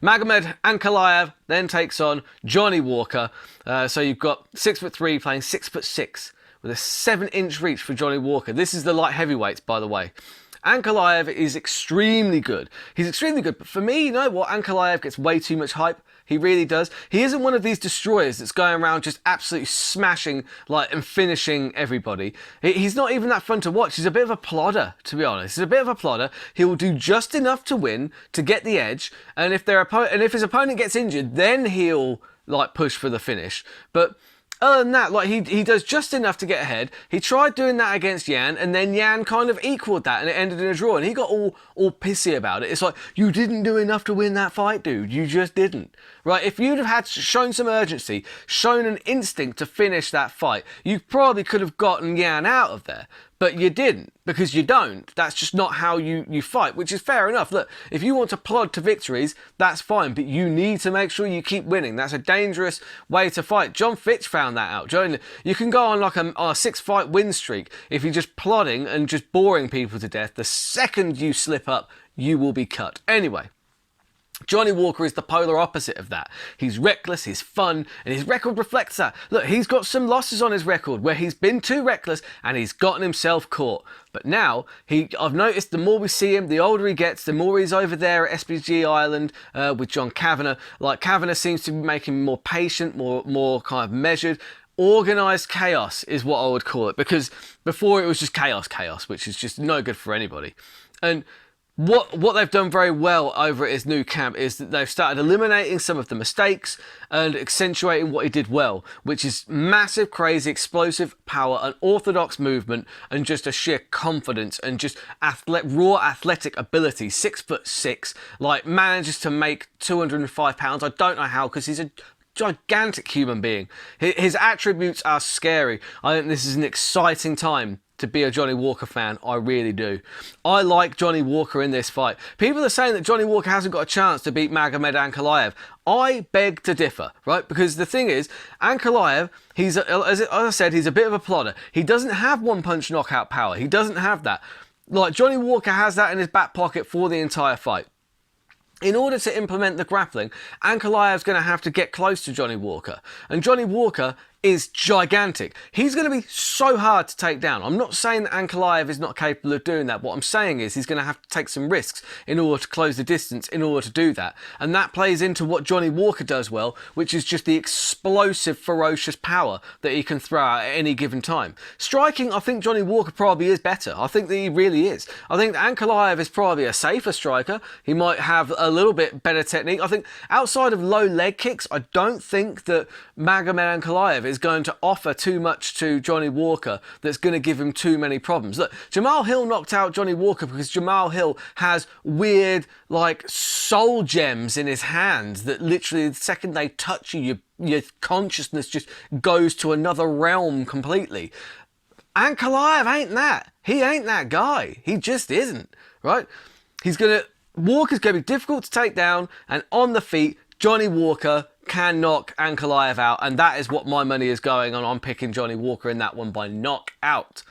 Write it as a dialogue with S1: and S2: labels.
S1: Magomed Ankalaev then takes on Johnny Walker. So you've got 6'3" playing 6'6" with a 7-inch reach for Johnny Walker. This is the light heavyweights, by the way. Ankalaev is extremely good. He's extremely good, but for me, you know what? Ankalaev gets way too much hype. He really does. He isn't one of these destroyers that's going around just absolutely smashing and finishing everybody. He's not even that fun to watch. He's a bit of a plodder, to be honest. He's a bit of a plodder. He will do just enough to win, to get the edge, and if his opponent gets injured, then he'll push for the finish. But other than that, he does just enough to get ahead. He tried doing that against Yan, and then Yan kind of equaled that, and it ended in a draw. And he got all pissy about it. It's like, you didn't do enough to win that fight, dude. You just didn't. Right? If you'd have shown some urgency, shown an instinct to finish that fight, you probably could have gotten Yan out of there. But you didn't, because you don't. That's just not how you fight, which is fair enough. Look, if you want to plod to victories, that's fine, but you need to make sure you keep winning. That's a dangerous way to fight. John Fitch found that out. You can go on a 6-fight win streak if you're just plodding and just boring people to death. The second you slip up, you will be cut. Anyway. Johnny Walker is the polar opposite of that. He's reckless, he's fun, and his record reflects that. Look, he's got some losses on his record where he's been too reckless and he's gotten himself caught. But now, I've noticed the more we see him, the older he gets, the more he's over there at SPG Island with John Kavanagh. Kavanagh seems to be making him more patient, more kind of measured. Organised chaos is what I would call it, because before it was just chaos, which is just no good for anybody. And what they've done very well over at his new camp is that they've started eliminating some of the mistakes and accentuating what he did well, which is massive, crazy, explosive power, an orthodox movement, and just a sheer confidence and just raw athletic ability. 6'6", manages to make 205 pounds. I don't know how, because he's a gigantic human being. His attributes are scary. I think this is an exciting time to be a Johnny Walker fan. I really do. I like Johnny Walker in this fight. People are saying that Johnny Walker hasn't got a chance to beat Magomed Ankalaev. I beg to differ, right? Because the thing is, Ankalaev, as I said, he's a bit of a plodder. He doesn't have one-punch knockout power. He doesn't have that. Johnny Walker has that in his back pocket for the entire fight. In order to implement the grappling, Ankalaev's going to have to get close to Johnny Walker. And Johnny Walker is gigantic. He's going to be so hard to take down. I'm not saying that Ankalaev is not capable of doing that. What I'm saying is he's going to have to take some risks in order to close the distance in order to do that. And that plays into what Johnny Walker does well, which is just the explosive, ferocious power that he can throw out at any given time. Striking, I think Johnny Walker probably is better. I think that he really is. I think that Ankalaev is probably a safer striker. He might have a little bit better technique. I think outside of low leg kicks, I don't think that Magomed Ankalaev is going to offer too much to Johnny Walker that's going to give him too many problems. Look, Jamal Hill knocked out Johnny Walker because Jamal Hill has weird, soul gems in his hands that literally the second they touch you, your consciousness just goes to another realm completely. Ankalaev ain't that. He ain't that guy. He just isn't, right? Walker's going to be difficult to take down, and on the feet, Johnny Walker can knock Ankalaev out, and that is what my money is going on. I'm picking Johnny Walker in that one by knockout.